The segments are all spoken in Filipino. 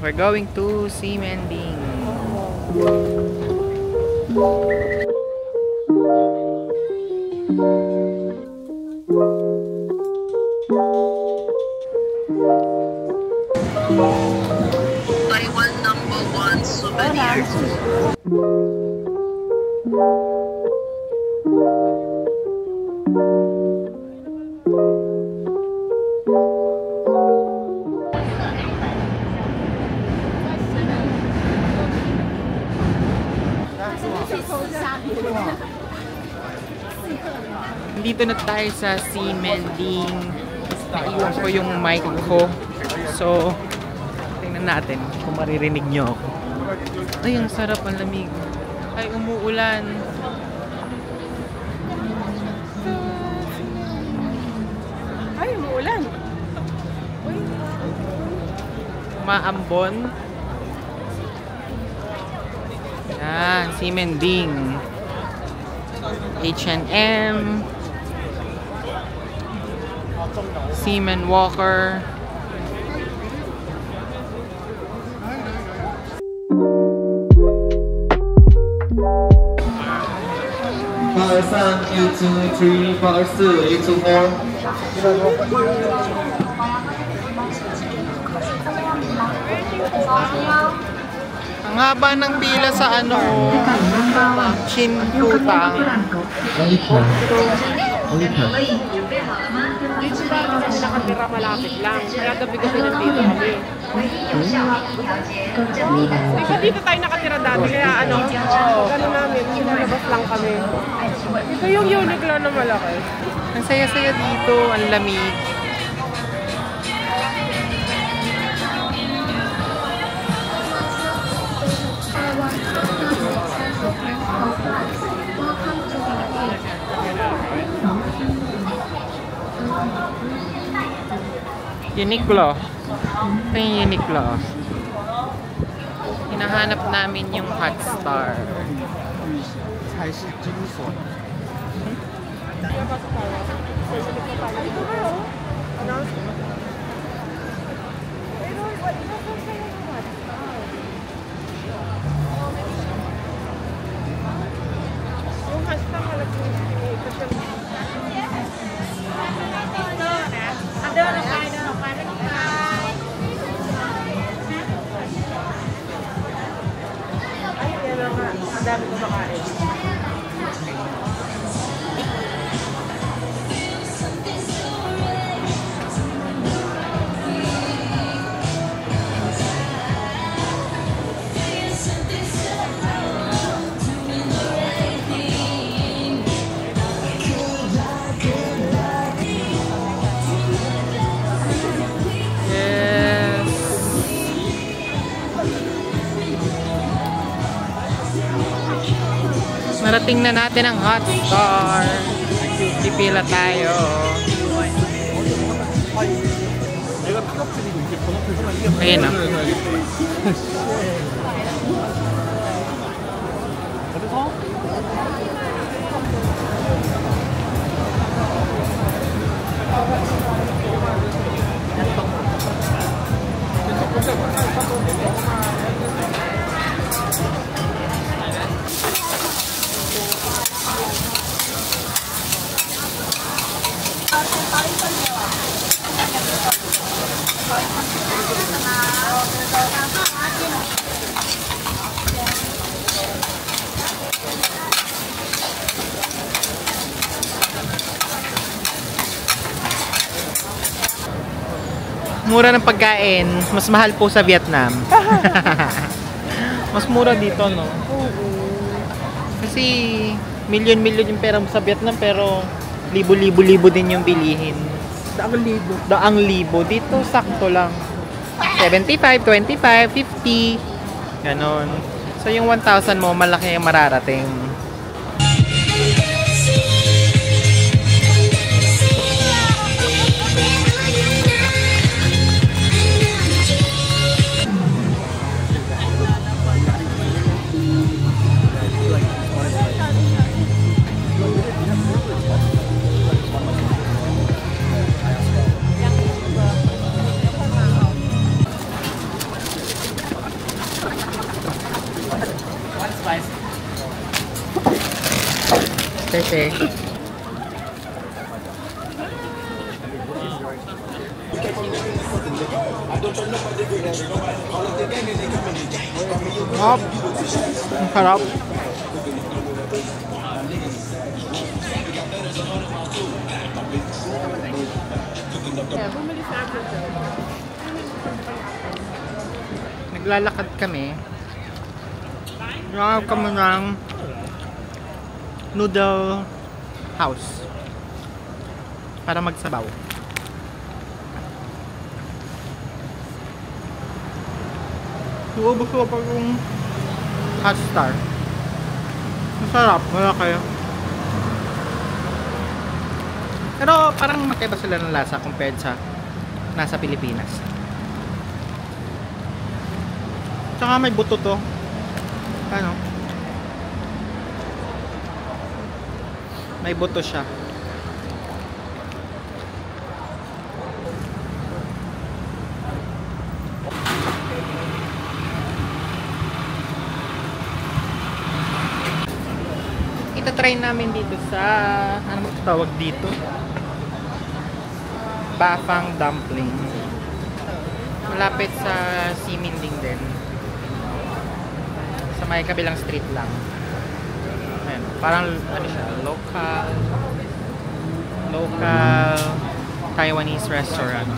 We're going to Simending. Taiwan #1 souvenir. Dito na tayo sa Simending. Naiwan ko yung mic ko. So, tingnan natin kung maririnig nyo ako. Ay, ang sarap, ang lamig. Ay, umuulan. Ay, umuulan. Maambon. Yan, Simending. H&M. Seaman Walker. Bar 3, U2, 3, Bar 4, U2, 4. Ang haba ng pila sa ano, Chinputang. Dito ba kami nakatira malapit lang? Kaya gabi-gabi nandito kami. Diba dito tayo nakatira dati? Kaya ano, gano'n namin, sinalabas lang kami. Ito yung Uniqlo na malaki. Ang saya-saya dito, ang lamig. Uniqlo. Ito yung Uniqlo. Hinahanap namin yung Hot Star. Yung hashtag malaki ito siya. Ay, yan na nga. Ang dami ko makain. Narating na natin ang Hot Star. Pipila tayo. Ayan na. Mura ng pagkain, mas mahal po sa Vietnam. Mas mura dito, no? Kasi milyon-milyon yung pera mo sa Vietnam, pero libo-libo din yung bilihin. Daang libo. Dito, sakto lang. 75, 25, 50. Ganon. So, yung 1,000 mo, malaki yung mararating. ate. Hop. Ang sarap. Yeah, bumili sa akin siya. Naglalakad kami. Naglalakad kami ng noodle house para magsabaw. Suubos ko pa yung hot star. Masarap, wala kayo. Pero parang magkaiba sila ng lasa compared sa nasa Pilipinas. Tsaka may buto to. Ano? May buto siya. Ito-try namin dito sa ano tawag dito? Bafang dumpling. Malapit sa Siminding din. Sa may kabilang street lang. Ayan, parang ano siya, local Taiwanese restaurant.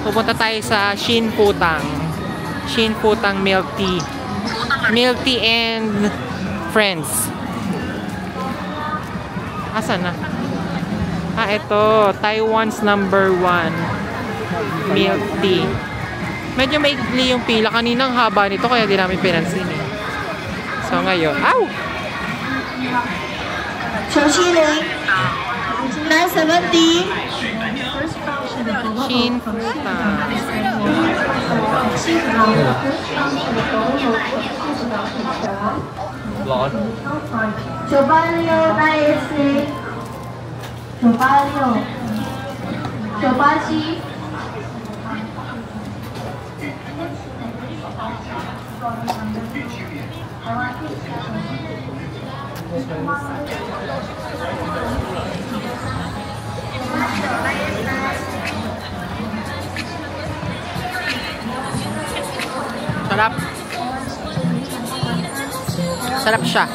Pupunta tayo sa Shin Putang. Shin Putang Milk Tea. Milk Tea and Friends. Asan na? Ah, ito. Taiwan's #1 milk tea. Medyo maikli yung pila. Kaninang haba nito kaya di namin pinansin eh. So ngayon, ow! 小七零970 Shin Putang. ร้อน 986 大 S 986 987 Sarap. Sarap siya.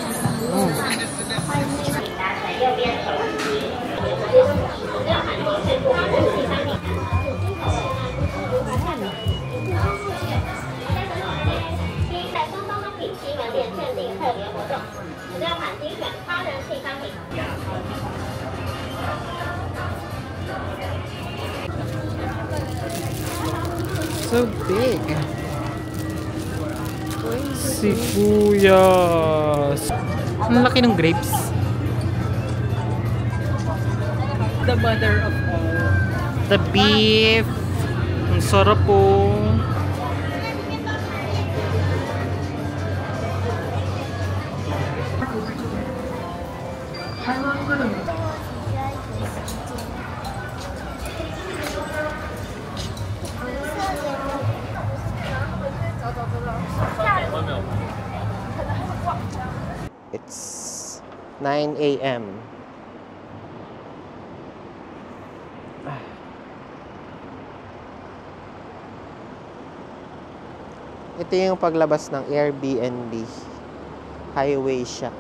So big. Sibuyas. Ang laki ng grapes. The mother of all. The beef. Ang sarap po. It's 9 a.m. Ito yung paglabas ng Airbnb. Highway siya.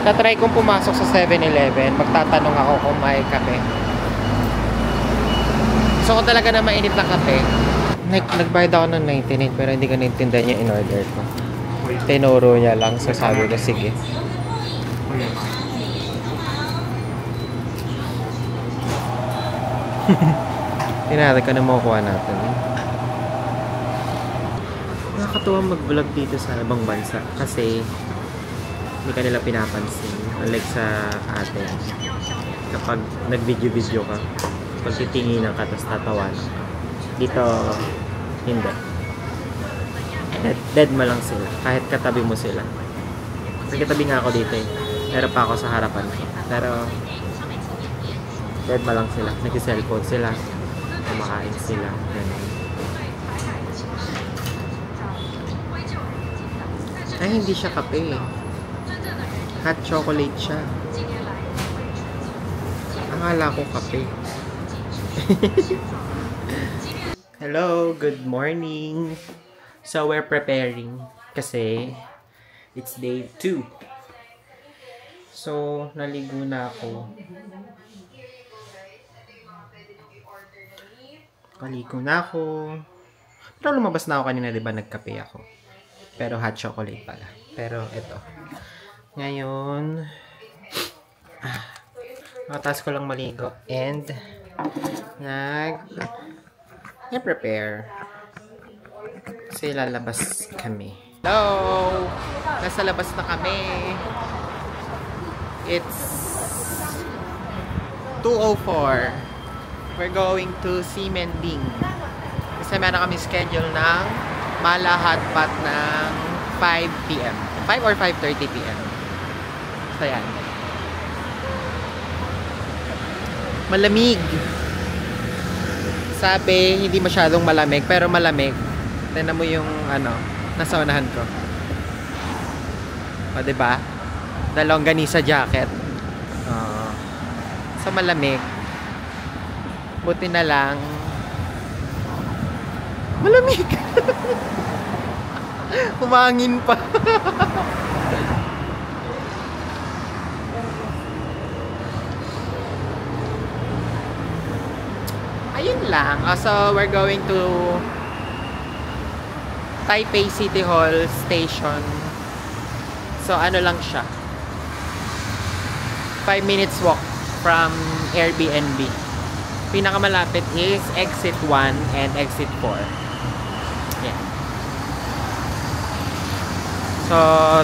Tatry kong pumasok sa 7-Eleven. Magtatanong ako kung may kape. Gusto ko talaga na mainit na kape. Nagbayad ako ng 99 pero hindi ko naintindihan yung in-order ko. Tinuro niya lang. So sabi ko, sige. Tinatag ka na makukuha natin. Nakakatuwa mag-vlog dito sa ibang bansa kasi hindi ka nila pinapansin. Unlike sa atin. Kapag nag-video-video ka, pag titinginan ka tapos tatawan. Dito, hindi. Dead mo lang sila. Kahit katabi mo sila. Kasi katabi nga ako dito eh. Meron pa ako sa harapan ko. Pero dead mo lang sila. Nag-cellphone sila. Kumakain sila. Ganun. Ay, hindi siya kape eh. Hot chocolate siya. Akala ko kape. Hello, good morning. So we're preparing kasi it's day 2. So naligo na ako. Kaligo na ako. Pero lumabas na ako kanina, 'di ba? Nagkape ako. Pero hot chocolate pala. Pero ito. Ngayon mataas ko lang maligo and nag-prepare. Kasi lalabas kami. Hello! Nasa labas na kami. It's 2:04. We're going to Simending. Kasi meron kami schedule ng Mala Hot Pot ng 5 p.m. 5 or 5:30 p.m. So yan. Malamig. Sabi, hindi masyadong malamig, pero malamig. Tignan mo yung nasa unahan ko. O, diba? Dalawang ganisa jacket. So, malamig. Buti na lang. Malamig! Humangin pa. Ayun lang. So, we're going to Taipei City Hall Station. So, ano lang siya. 5 minutes walk from Airbnb. Pinakamalapit is exit 1 and exit 4. Yeah. So,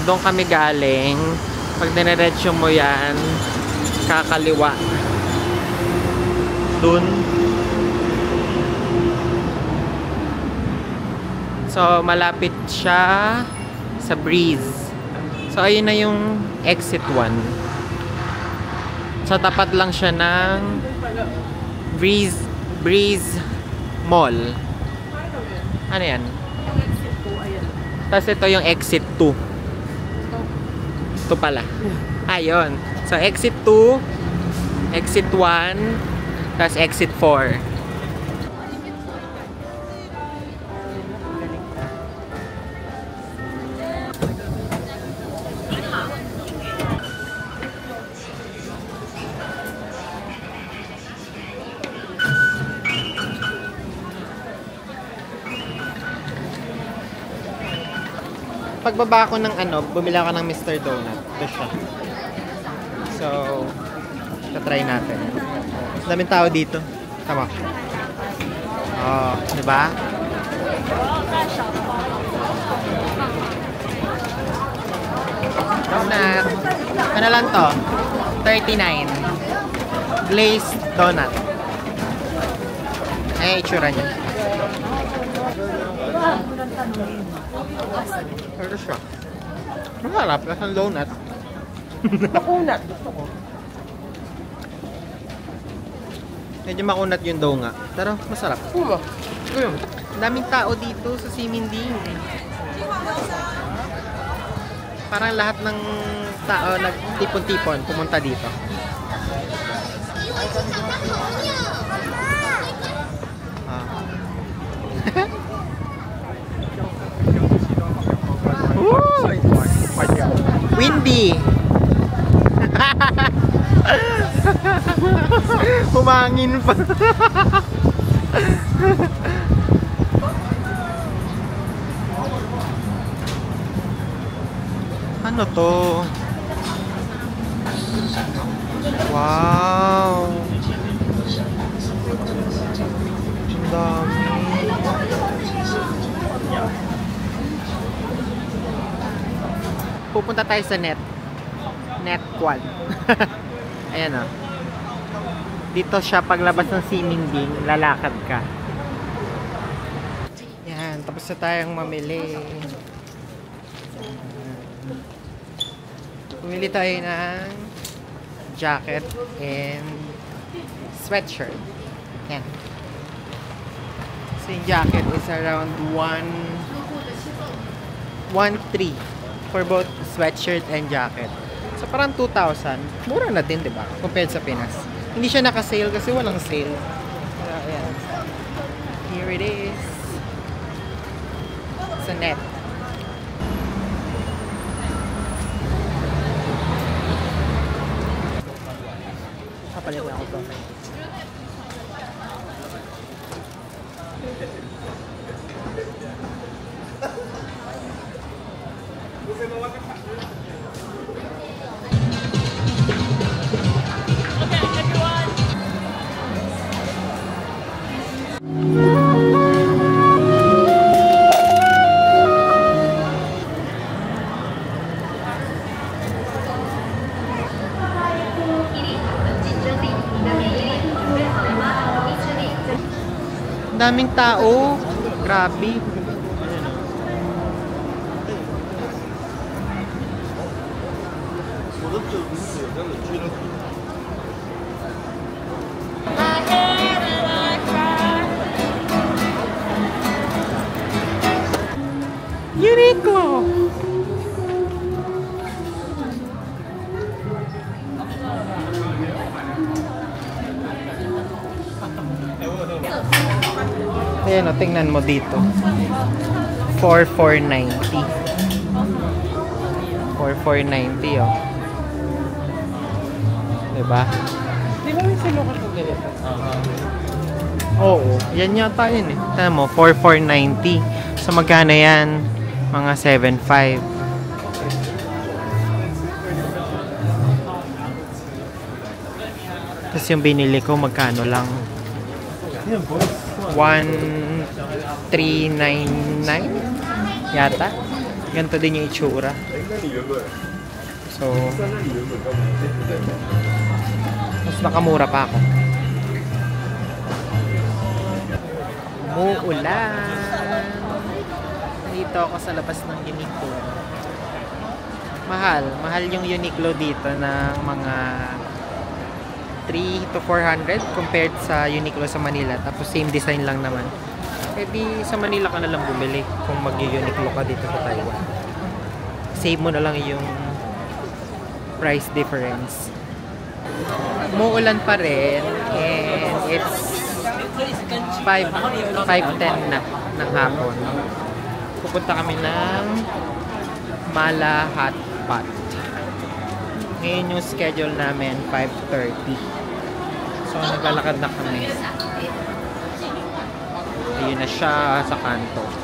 doon kami galing. Pag diniretsyo mo yan, kakaliwa. Doon. So, malapit siya sa Breeze. So, ayun na yung exit 1. So, tapat lang siya ng Breeze Mall. Ano yan? Tapos ito yung exit 2. Ito pala. Ayun. So, exit 2, exit 1, tapos exit 4. Pagbaba ko ng bumili ako ng Mr. Donut. Ito siya. So, try natin. Daming tao dito. Tama. Oh, di ba? Donut. Ano lang to? 39. Glazed donut. Eh, itsura niya. Pero siya. Masarap. Lasang donut. Makunat. Gusto ko. Medyo makunat yung dough nga. Pero masarap. Puma. Ayun. Daming tao dito sa Simending. Parang lahat ng tao nagtipon-tipon pumunta dito. Windy. Humangin pa. Ano to? Wow. Ang dami. Pupunta tayo sa net quad. Ayan o. Dito siya paglabas ng Simingding, lalakad ka. Yan, tapos na tayong mamili. Pumili tayo ng jacket and sweatshirt. Yan. So yung jacket is around 1,300 for both sweatshirt and jacket. So parang 2,000. Mura na din, 'di ba? Compared sa Pinas. Hindi siya naka-sale kasi walang sale. Kaya ayan. Here it is. Sa net. Kapalit na ako to. Daming tao. Grabe. Uniqlo. Ayan o, tingnan mo dito. 4,490. 4,490 o. Diba? Di ba may sinukat ng ganito? Oo, yan yata yun eh. Tignan mo, 4,490. So magkano yan? Mga 7,500. Tapos yung binili ko, magkano lang? 1,399 yata. Ganito din yung itsura. So, mas nakamura pa ako. Umuulan. Dito ako sa labas ng Uniqlo. Mahal yung Uniqlo dito ng mga 3 to 400 compared sa Uniqlo sa Manila. Tapos same design lang naman. Eh di sa Manila ka na lang bumili kung mag-Uniqlo ka dito sa Taiwan. Save mo na lang yung price difference. Umuulan pa rin and it's 5:10 na ng hapon. Pupunta kami ng Mala Hot Pot. Ngayon yung schedule namin 5:30. So naglalakad na kami. Ayun na siya sa kanto.